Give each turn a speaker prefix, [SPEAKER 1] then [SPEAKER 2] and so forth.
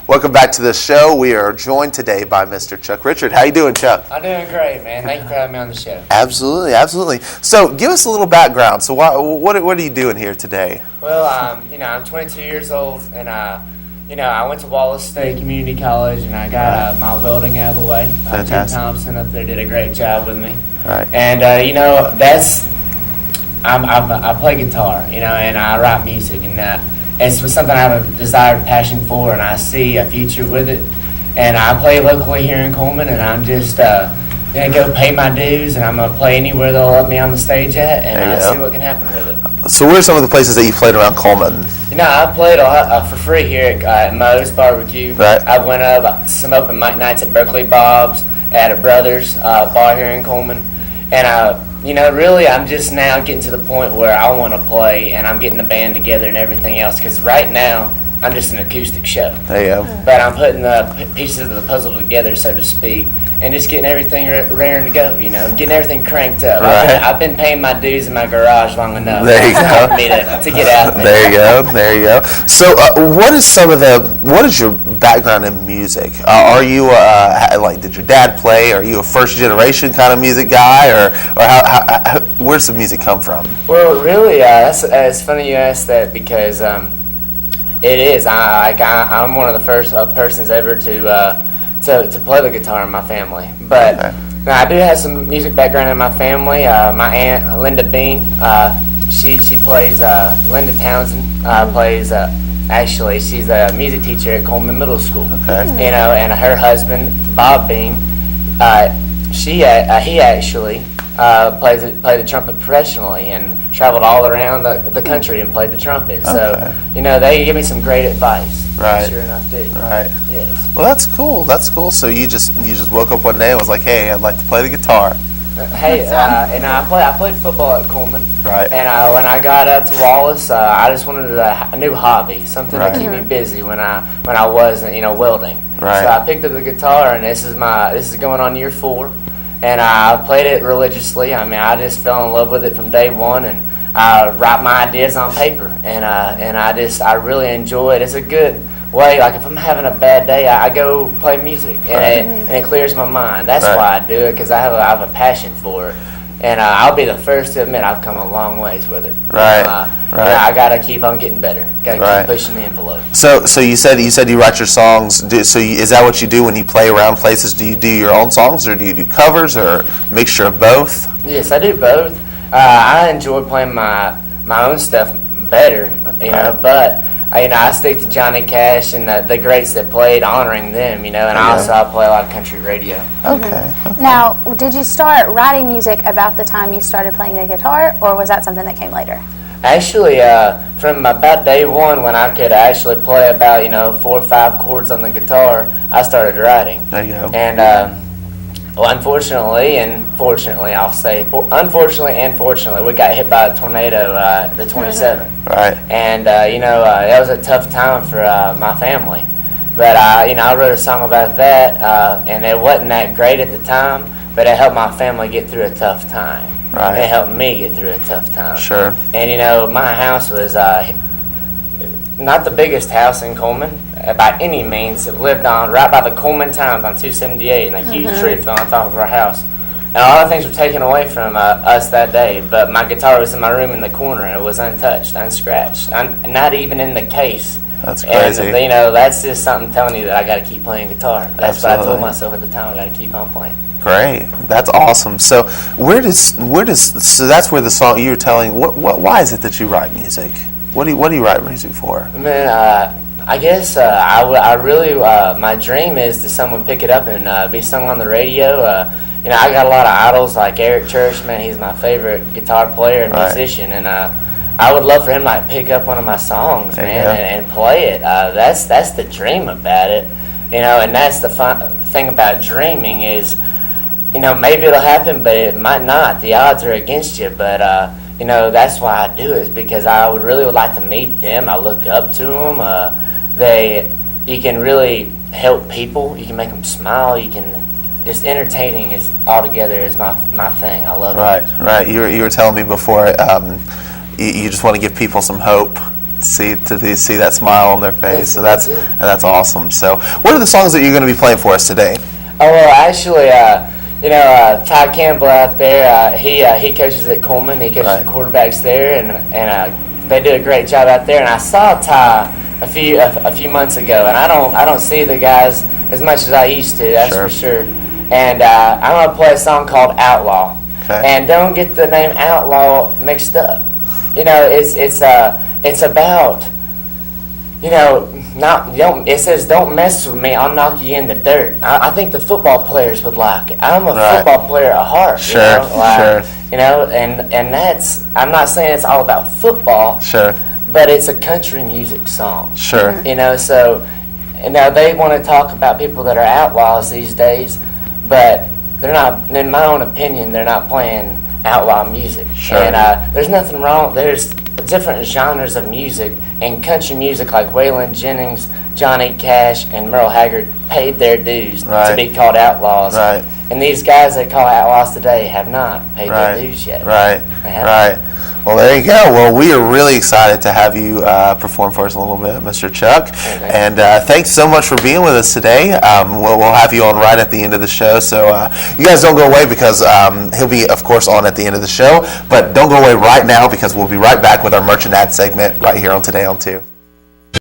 [SPEAKER 1] Welcome back to the show. We are joined today by Mr. Chuck Richard. How you doing, Chuck?
[SPEAKER 2] I'm doing great, man. Thank you for having me on the show.
[SPEAKER 1] Absolutely, absolutely. So, give us a little background. So, what are you doing here today?
[SPEAKER 2] Well, I'm 22 years old, and I went to Wallace State Community College, and I got my welding out of the way. Tim Thompson up there did a great job with me.
[SPEAKER 1] Right.
[SPEAKER 2] And I play guitar, and I write music, and it's something I have a desired passion for, and I see a future with it. And I play locally here in Coleman, and I'm just gonna go pay my dues, and I'm gonna play anywhere they'll let me on the stage at, and see what can happen with it.
[SPEAKER 1] So, where are some of the places that you played around Coleman?
[SPEAKER 2] I played a lot for free here at Moe's Barbecue.
[SPEAKER 1] Right.
[SPEAKER 2] I went up some open mic nights at Berkeley Bob's, at a Brothers bar here in Coleman, and really, I'm just now getting to the point where I want to play, and I'm getting the band together and everything else. Because right now, I'm just an acoustic show.
[SPEAKER 1] There you go.
[SPEAKER 2] But I'm putting the pieces of the puzzle together, so to speak, and just getting everything raring to go. Getting everything cranked up.
[SPEAKER 1] Right.
[SPEAKER 2] I've been paying my dues in my garage long enough.
[SPEAKER 1] There you go.
[SPEAKER 2] For me to get out there.
[SPEAKER 1] There you go. There you go. So, what is your background in music? Are you did your dad play? Are you a first generation kind of music guy, or how where's the music come from?
[SPEAKER 2] Well, really, it's funny you asked that because it is. I'm one of the first persons ever to play the guitar in my family. But now I do have some music background in my family. My aunt Linda Bean, she plays. Linda Townsend plays. Actually, she's a music teacher at Coleman Middle School.
[SPEAKER 1] Okay.
[SPEAKER 2] And her husband Bob Bean, he actually played the trumpet professionally and traveled all around the country and played the trumpet. So, they give me some great advice.
[SPEAKER 1] Right.
[SPEAKER 2] Sure enough, do.
[SPEAKER 1] Right.
[SPEAKER 2] Yes.
[SPEAKER 1] Well, that's cool. That's cool. So you just woke up one day and was like, "Hey, I'd like to play the guitar."
[SPEAKER 2] And I played football at Coleman.
[SPEAKER 1] Right.
[SPEAKER 2] And when I got up to Wallace, I just wanted a new hobby, something to keep me busy when I wasn't, welding.
[SPEAKER 1] Right.
[SPEAKER 2] So I picked up the guitar, and this is going on year 4, and I played it religiously. I just fell in love with it from day one, and I write my ideas on paper, and I really enjoy it. It's a good way. Like if I'm having a bad day, I go play music, and it clears my mind. That's why I do it, because I have a passion for it, and I'll be the first to admit I've come a long ways with it.
[SPEAKER 1] Right.
[SPEAKER 2] I gotta keep on getting better. Gotta keep pushing the envelope.
[SPEAKER 1] So you said you write your songs. Is that what you do when you play around places? Do you do your own songs, or do you do covers, or mixture of both?
[SPEAKER 2] Yes, I do both. I enjoy playing my own stuff better, but. I stick to Johnny Cash and the greats that played, honoring them, and I play a lot of country radio.
[SPEAKER 1] Okay.
[SPEAKER 3] Now, did you start writing music about the time you started playing the guitar, or was that something that came later?
[SPEAKER 2] Actually, from about day one, when I could actually play about 4 or 5 chords on the guitar, I started writing.
[SPEAKER 1] There you go.
[SPEAKER 2] And unfortunately and fortunately, we got hit by a tornado the 27th.
[SPEAKER 1] Right.
[SPEAKER 2] And that was a tough time for my family. But I wrote a song about that, and it wasn't that great at the time, but it helped my family get through a tough time.
[SPEAKER 1] Right.
[SPEAKER 2] It helped me get through a tough time.
[SPEAKER 1] Sure.
[SPEAKER 2] And my house was not the biggest house in Coleman by any means. It lived on right by the Coleman Times on 278, and a huge tree fell on top of our house. And a lot of things were taken away from us that day, but my guitar was in my room in the corner, and it was untouched, unscratched, not even in the case.
[SPEAKER 1] That's crazy.
[SPEAKER 2] And that's just something telling you that I got to keep playing guitar. That's what I told myself at the time. I got to keep on playing.
[SPEAKER 1] Great, that's awesome. So so that's where the song you were telling. Why is it that you write music? What do you write music for?
[SPEAKER 2] Man, I guess I really my dream is to someone pick it up and be sung on the radio. I got a lot of idols like Eric Church. Man, he's my favorite guitar player and musician, and I would love for him to pick up one of my songs, and play it. That's the dream about it, and that's the thing about dreaming is, maybe it'll happen, but it might not. The odds are against you, but that's why I do it, is because I would like to meet them. I look up to them. You can really help people. You can make them smile. You can just entertaining is altogether is my thing. I love it.
[SPEAKER 1] Right. You were telling me before. You just want to give people some hope see that smile on their face. So
[SPEAKER 2] That's
[SPEAKER 1] that's awesome. So what are the songs that you're going to be playing for us today?
[SPEAKER 2] Oh, well, actually, Ty Campbell out there, he coaches at Coleman. He coaches the quarterbacks there, and they do a great job out there. And I saw Ty a few months ago, and I don't see the guys as much as I used to. That's for sure. And I'm gonna play a song called Outlaw.
[SPEAKER 1] Okay.
[SPEAKER 2] And don't get the name Outlaw mixed up. It's about. It says, don't mess with me, I'll knock you in the dirt. I think the football players would like it. I'm a football player at heart.
[SPEAKER 1] Sure.
[SPEAKER 2] And that's, I'm not saying it's all about football.
[SPEAKER 1] Sure.
[SPEAKER 2] But it's a country music song.
[SPEAKER 1] Sure.
[SPEAKER 2] So, they want to talk about people that are outlaws these days, but they're not, in my own opinion, they're not playing outlaw music.
[SPEAKER 1] Sure.
[SPEAKER 2] And there's nothing wrong, there's different genres of music, and country music like Waylon Jennings, Johnny Cash, and Merle Haggard paid their dues to be called outlaws.
[SPEAKER 1] Right.
[SPEAKER 2] And these guys they call outlaws today have not paid their dues yet.
[SPEAKER 1] Right. Well, there you go. Well, we are really excited to have you perform for us a little bit, Mr. Chuck. And thanks so much for being with us today. We'll have you on right at the end of the show. So you guys don't go away because he'll be, of course, on at the end of the show. But don't go away right now because we'll be right back with our Merchant Ad segment right here on Today on 2.